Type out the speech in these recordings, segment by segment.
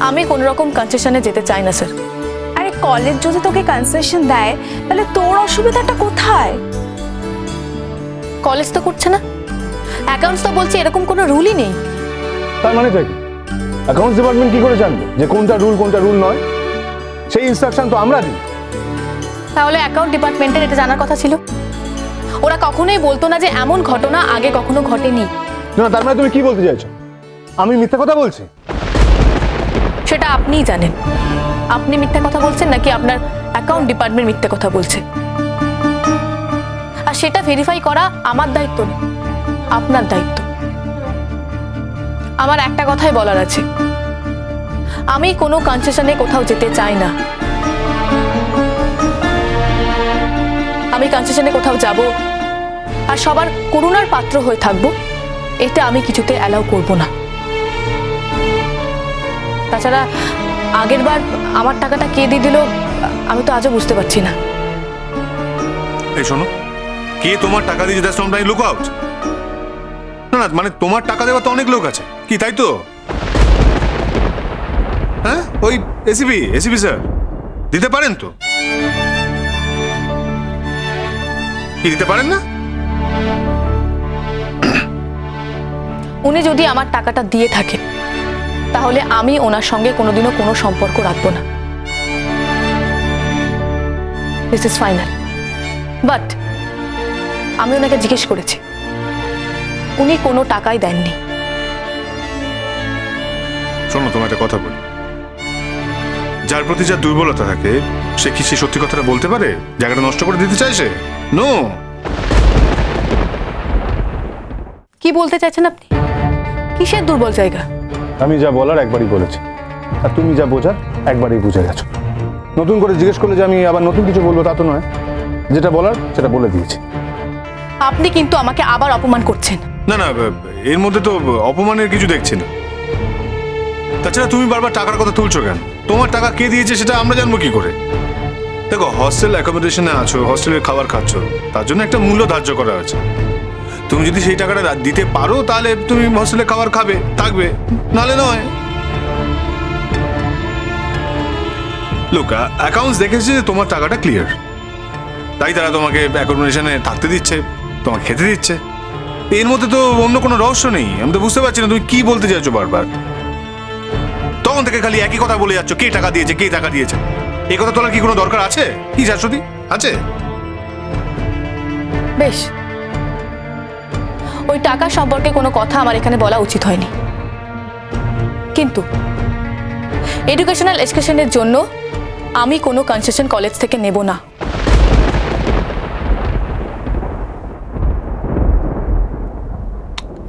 আমি কোনো রকম কনসেশনে যেতে চাই না স্যার। আরে কলেজ যদি তোকে কনসেশন দেয় তাহলে তোর অসুবিধাটা কোথায়? কলেজ তো করছে না, অ্যাকাউন্টস তো বলছে এরকম কোনো রুলই নেই। তার মানে কি? অ্যাকাউন্টস ডিপার্টমেন্ট কি করে জানবে যে কোনটা রুল নয়? সেই ইনস্ট্রাকশন তো আমরা দিই। তাহলে অ্যাকাউন্ট ডিপার্টমেন্টের এটা জানার কথা ছিল। ওরা কখনোই বলতো না যে এমন ঘটনা আগে কখনো ঘটেনি। না, তার মানে তুমি কি বলতে চাইছো? আমি মিথ্যা কথা বলছি? সেটা আপনিই জানেন আপনি মিথ্যা কথা বলছেন নাকি আপনার অ্যাকাউন্ট ডিপার্টমেন্ট মিথ্যা কথা বলছে। আর সেটা ভেরিফাই করা আমার দায়িত্ব না, আপনার দায়িত্ব। আমার একটা কথাই বলার আছে, আমি কোনো কনসেশনে কোথাও যেতে চাই না। আমি কনসেশনে কোথাও যাব আর সবার করুণার পাত্র হয়ে থাকবো, এটা আমি কিছুতে অ্যালাউ করব না। তাছাড়া আগের বার আমার টাকাটা কে দিয়ে দিল আমি তো আজও বুঝতে পারছি না। এই শোনো, কে তোমার টাকা দিয়েছে that's not my look out. না না, মানে তোমার টাকা দেওয়া তো অনেক লোক আছে, কি তাই তো? হ্যাঁ, ওই এসিপি স্যার দিতে পারেন তো? কি দিতে পারেন না? উনি যদি আমার টাকাটা দিয়ে থাকেন তাহলে আমি ওনার সঙ্গে কোনোদিনও কোনো সম্পর্ক রাখবো না। This is final. বাট আমি ওনাকে জিজ্ঞেস করেছি, উনি কোনো টাকাই দেননি। শোনো, তোমার একটা কথা বলি, যার প্রতি যার দুর্বলতা থাকে সে কি সে সত্যি কথাটা বলতে পারে? জায়গাটা নষ্ট করে দিতে চাইছে? নো। কি বলতে চাইছেন আপনি? কিসের দুর্বল জায়গা? আমি যা বলার একবারই বলেছি, আর তুমি যা বোঝার একবারই বুঝে গেছো। নতুন করে জিজ্ঞেস করলে যে আমি আবার নতুন কিছু বলবো তা তো নয়, যেটা বলার সেটা বলে দিয়েছি। আপনি কিন্তু আমাকে আবার অপমান করছেন। না না, এর মধ্যে তো অপমানের কিছু দেখছি না। তাছাড়া তুমি বারবার টাকার কথা তুলছো কেন? তোমার টাকা কে দিয়েছে সেটা আমরা জানবো কি করে? দেখো, হস্টেল অ্যাকোমোডেশনে আছো, হস্টেলের খাবার খাচ্ছ, তার জন্য একটা মূল্য ধার্য করা হয়েছে। তুমি যদি সেই টাকাটা দিতে পারো তাহলে তুমি হস্টেলে খাবার খাবে, থাকবে, নালে নয়। লোক অ্যাকাউন্টস দেখেছে যে তোমার টাকাটা ক্লিয়ার, তাই তারা তোমাকে অ্যাকোমোডেশনে থাকতে দিচ্ছে, তোমাকে খেতে দিচ্ছে। এর মধ্যে তো অন্য কোনো রহস্য নেই। আমি তো বুঝতে পারছি না তুমি কি বলতে চাইছো বারবার। তখন থেকে খালি একই কথা বলে যাচ্ছ, কে টাকা দিয়েছে, কে টাকা দিয়েছে। এই কথা তোলার কি কোনো দরকার আছে? কি শাশ্বতী আছে? বেশ, ওই টাকা সম্পর্কে কোনো কথা আমার এখানে বলা উচিত হয়নি, কিন্তু এডুকেশনাল এক্সকেশনের জন্য আমি কোনো কনসেশন কলেজ থেকে নেব না।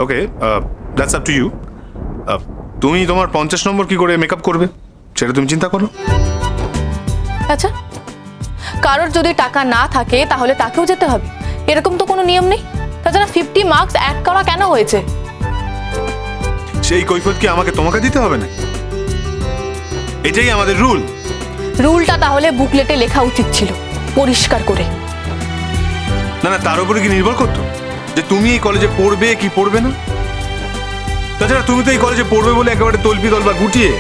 ওকে, দ্যাটস আপ টু ইউ। তুমি তোমার 50 নম্বর কি করে মেকআপ করবে সেটা তুমি চিন্তা করো। আচ্ছা, কারোর যদি টাকা না থাকে তাহলে তাকেও যেতে হবে, এরকম তো কোনো নিয়ম নেই। তাছাড়া 50 মার্কস এক করা কেন হয়েছে? সেই কৈফিয়ত কি আমাকে তোমাকে দিতে হবে না? এটাই আমাদের রুল। রুলটা তাহলে বুকলেটে লেখা উচিত ছিল পরিষ্কার করে। না না, তার উপরে কি নির্ভর করতো যে তুমি এই কলেজে পড়বে কি পড়বে না? তাছাড়া তুমি তো এই কলেজে পড়বে বলে একেবারে তল্পি তলবা গুটিয়ে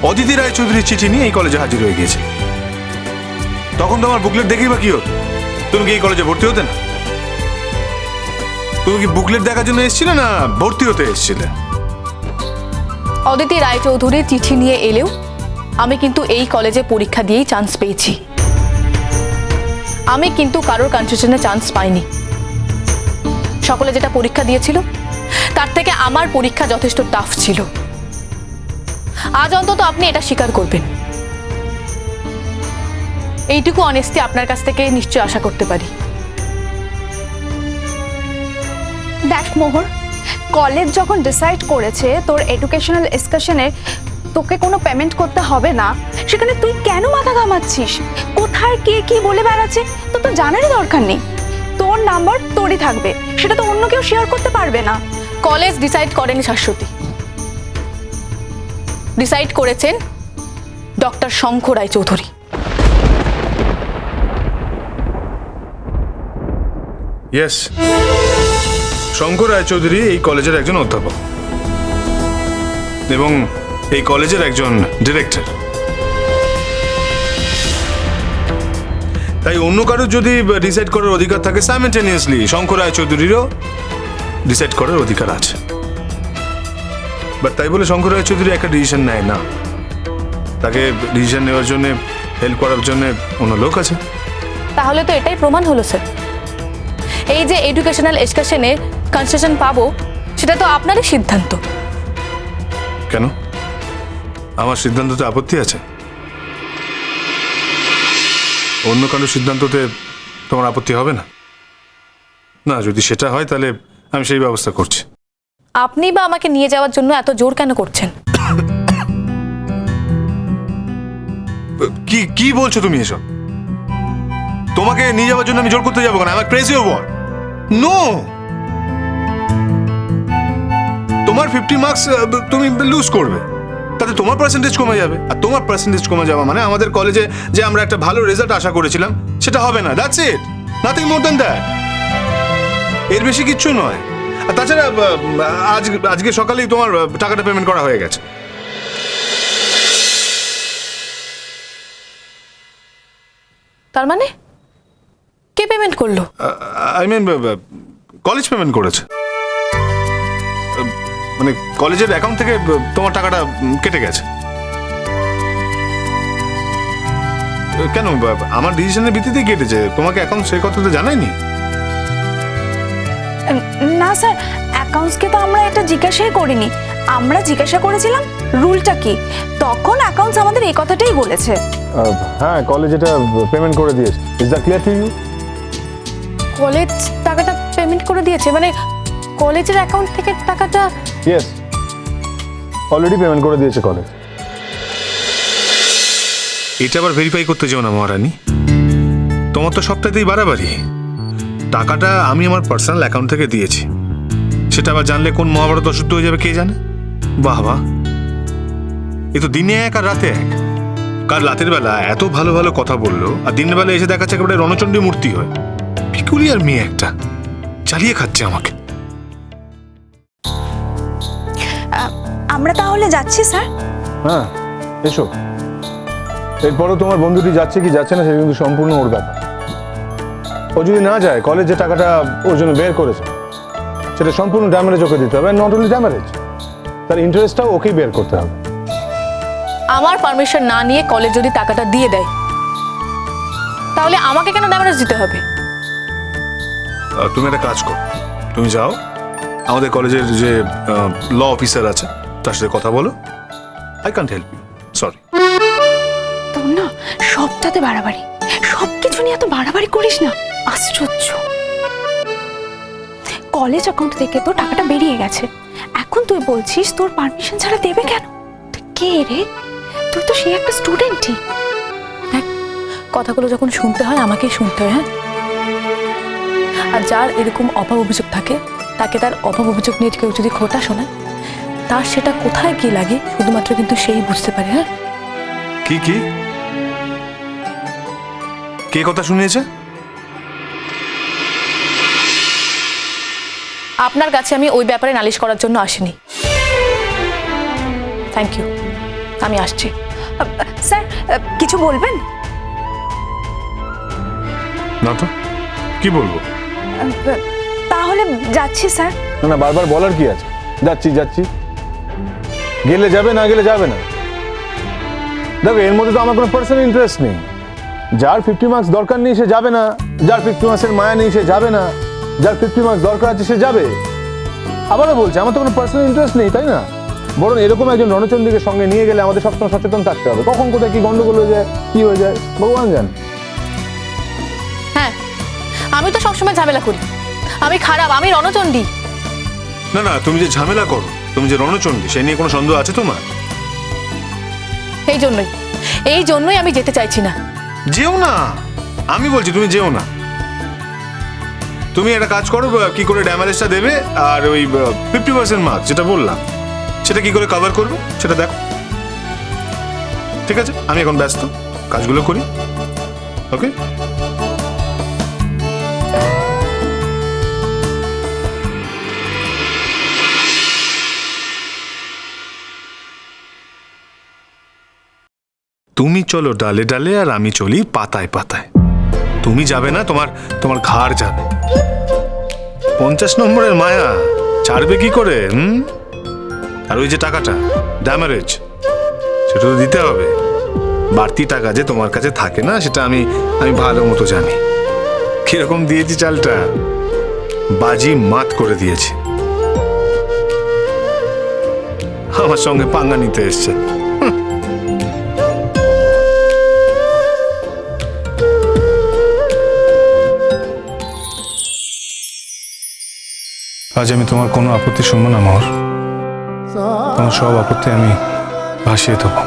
অদিতি রায়চৌধুরীর চিঠি নিয়ে এই কলেজে হাজির হয়ে গিয়েছে। তখন তোমার বুকলেট দেখেই বা কি হতো? তুমি কি এই কলেজে ভর্তি হতে না? তুমি কি বুকলেট দেখার জন্য এসেছিলে না ভর্তি হতে এসেছিলে? অদিতি রায়চৌধুরীর চিঠি নিয়ে এলেও আমি কিন্তু এই কলেজে পরীক্ষা দিয়েই চান্স পেয়েছি। আমি কিন্তু কারোর কনসেশনে চান্স পাইনি। সকলে যেটা পরীক্ষা দিয়েছিল তার থেকে আমার পরীক্ষা যথেষ্ট টাফ ছিল। আজ অন্তত আপনি এটা স্বীকার করবেন। এইটুকু অনেস্টি আপনার কাছ থেকে নিশ্চয় আশা করতে পারি। দেখ মোহর, কলেজ যখন ডিসাইড করেছে তোর এডুকেশনাল এক্সকারশনে তোকে কোনো পেমেন্ট করতে হবে না, সেখানে তুই কেন মাথা ঘামাচ্ছিস? কোথায় কে কি বলে বেড়াচ্ছে তো তো জানারই দরকার নেই। তোর নাম্বার তোরই থাকবে, সেটা তো অন্য কেউ শেয়ার করতে পারবে না। কলেজ ডিসাইড করেনি শাশ্বতী, ডিসাইড করেছেন ডক্টর শঙ্খ রায়চৌধুরী। ইয়েস, শঙ্কর রায়চৌধুরী এই কলেজের একজন অধ্যাপক এবং এই কলেজের একজন ডিরেক্টর। তাই অন্য কারোর যদি ডিসাইড করার অধিকার থাকে, সাইমেন্টেনিয়াসলি শঙ্কর রায় চৌধুরীরও ডিসাইড করার অধিকার আছে। বাট তাই বলে শঙ্কর রায় চৌধুরী একটা ডিসিশন নেয় না, তাকে ডিসিশন নেওয়ার জন্য হেল্প করার জন্য অন্য লোক আছে। তাহলে তো এটাই প্রমাণ হলো স্যার, এই যে এডুকেশনাল এক্সকারশনে কনসেশন পাবো সেটা তো আপনারই সিদ্ধান্ত। কেন, আমার সিদ্ধান্ততে আপত্তি আছে? অন্য কারোর সিদ্ধান্ততে তোমার আপত্তি হবে না? না, যদি সেটা হয় তাহলে আমি সেই ব্যবস্থা করছি। আপনি বা আমাকে নিয়ে যাওয়ার জন্য এত জোর কেন করছেন? কি কি বলছো তুমি এসব? তোমাকে নিয়ে যাওয়ার জন্য আমি জোর করতে যাবো কেন? আমার ক্রেজি ওভার নো। তোমার 50 মার্কস তুমি লুজ করবে, তাতে তোমার পার্সেন্টেজ কমে যাবে, আর তোমার পার্সেন্টেজ কমে যাওয়া মানে আমাদের কলেজে যে আমরা একটা ভালো রেজাল্ট আশা করেছিলাম সেটা হবে না। That's it, nothing more than that. এর বেশি কিচ্ছু নয়। আর তাছাড়া আজকে সকালেই তোমার টাকাটা পেমেন্ট করা হয়ে গেছে। তার মানে কে পেমেন্ট করলো? আই মিন কলেজ পেমেন্ট করেছে, মানে কলেজের অ্যাকাউন্ট থেকে তোমার টাকাটা কেটে গেছে। কেন, আমার ডিসিশনের ভিত্তিতেই কেটেছে, তোমাকে অ্যাকাউন্ট সেই কথা তো জানাইনি? না স্যার, অ্যাকাউন্টসকে তো আমরা এটা জিজ্ঞাসাই করিনি। আমরা জিজ্ঞাসা করেছিলাম রুলটা কি, তখন অ্যাকাউন্টস আমাদের এই কথাটাই বলেছে। হ্যাঁ, কলেজ এটা পেমেন্ট করে দিয়েছে। Is that clear to you? College টাকাটা পেমেন্ট করে দিয়েছে মানে কলেজের অ্যাকাউন্ট থেকে টাকাটা? ইয়েস, অলরেডি পেমেন্ট করে দিয়েছে কলেজ। এটা আবার ভেরিফাই করতে যাও না মহারানী, তোমার তো সবটাতেই বাড়াবাড়ি। টাকাটা আমি আমার পার্সোনাল অ্যাকাউন্ট থেকে দিয়েছি, সেটা আবার জানলে কোন মহাভারত অসুস্থ হয়ে যাবে কে জানে। বাহ বাহ, এ তো দিনে এক আর রাতে এক। কাল রাতের বেলা এত ভালো ভালো কথা বললো, আর দিনের বেলা এসে দেখাচ্ছে একেবারে রণচণ্ডী মূর্তি হয়। পিকুলিয়ার মেয়ে একটা, চালিয়ে খাচ্ছে আমাকে। আমরা তাহলে যাচ্ছি স্যার। হ্যাঁ, এসো। এরপরও তোমার বন্ধুটি যাচ্ছে কি যাচ্ছে না সেটা কিন্তু সম্পূর্ণ ওর ব্যাপার। ও যদি না যায়, কলেজ যে টাকাটা ওর জন্য বের করেছে সেটা সম্পূর্ণ ড্যামেজ ওকে দিতে হবে। নট অনলি ড্যামেজ, তার ইন্টারেস্টটাও ওকেই বের করতে হবে। আমার পারমিশন না নিয়ে কলেজ যদি টাকাটা দিয়ে দেয় তাহলে আমাকে কেন ড্যামেজ দিতে হবে? তুমি একটা কাজ করো, তুমি যাও আমাদের কলেজের যে ল অফিসার আছে তার সাথে কথা বলো। I can't help you, sorry. তোর না সবটাতে বাড়াবাড়ি, সবকিছু নিয়ে এত বাড়াবাড়ি করিস না, আশ্চর্য। কলেজ অ্যাকাউন্ট থেকে তো টাকাটা বেরিয়ে গেছে, এখন তুই বলছিস তোর পারমিশন ছাড়া দেবে কেন? তুই কে রে? তুই তো সেই একটা স্টুডেন্টই। দেখ, কথাগুলো যখন শুনতে হয় আমাকেই শুনতে হয়। হ্যাঁ, আর যার এরকম অভাব অভিযোগ থাকে তাকে তার অভাব অভিযোগ নিয়ে কেউ যদি খোটা শোনায়, তার সেটা কোথায় কি লাগে শুধুমাত্র কিন্তু সেই বুঝতে পারে। হ্যাঁ, কি কি কে কথা শুনিয়েছে? আপনার কাছে আমি ওই ব্যাপারে নালিশ করার জন্য আসিনি। থ্যাংক ইউ, আমি আসছি। স্যার, কিছু বলবেন? না তো, কি বলবো? তাহলে যাচ্ছি স্যার। না না, বারবার বলার কি আছে? যাচ্ছি যাচ্ছি, গেলে যাবে, না গেলে যাবে না। দেখো, এর মধ্যে তো আমার কোনো পার্সোনাল ইন্টারেস্ট নেই। যার 50 মার্কস দরকার নেই সে যাবে না, যার 50 মার্কসের মায়া নেই সে যাবে না, যার 50 মার্কস দরকার আছে সে যাবে। আবারও বলছে, আমার তো কোনো পার্সোনাল ইন্টারেস্ট নেই, তাই না? বরং এরকম একজন রণচন্দ্রীকে সঙ্গে নিয়ে গেলে আমাদের সবসময় সচেতন থাকতে হবে, কখন কোথায় কি গন্ডগোল হয়ে যায়, কি হয়ে যায় ভগবান জানে। হ্যাঁ, আমি তো সবসময় ঝামেলা করি, আমি খারাপ, আমি রণচণ্ডী। না না, তুমি যে ঝামেলা করো, তুমি যে রণচণ্ডী, সে নিয়ে কোনো সন্দেহ আছে তোমার? এই জন্যই আমি যেতে চাইছি না। যেও না, আমি বলছি তুমি যেও না। তুমি একটা কাজ করো, কি করে ড্যামেজটা দেবে, আর ওই 50% মার্কস যেটা বললাম সেটা কি করে কভার করবে সেটা দেখো। ঠিক আছে, আমি এখন ব্যস্ত, কাজগুলো করি। ওকে। তুমি চলো ডালে ডালে আর আমি চলি পাতায় পাতায়। তুমি যাবে না, তোমার তোমার ঘাড় যাবে। 50 নম্বরের মায়া ছাড়বে কি করে? আর ওই যে টাকাটা ড্যামারেজ, সেটা তো দিতে হবে। বাড়তি টাকা যে তোমার কাছে থাকে না, সেটা আমি ভালো মতো জানি। কিরকম দিয়েছি চালটা, বাজি মাত করে দিয়েছি। আমার সঙ্গে পাঙ্গা নিতে এসছে। আজ আমি তোমার কোনো আপত্তি শুনবো না মহর। তোমার সব আপত্তি আমি ভাসিয়ে দেবো।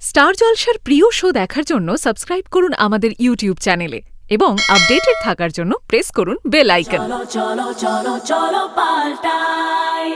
স্টার জলসার প্রিয় শো দেখার জন্য সাবস্ক্রাইব করুন আমাদের ইউটিউব চ্যানেলে এবং আপডেটেড থাকার জন্য প্রেস করুন বেল আইকন। চলো চলো চলো চলো পাল্টাই।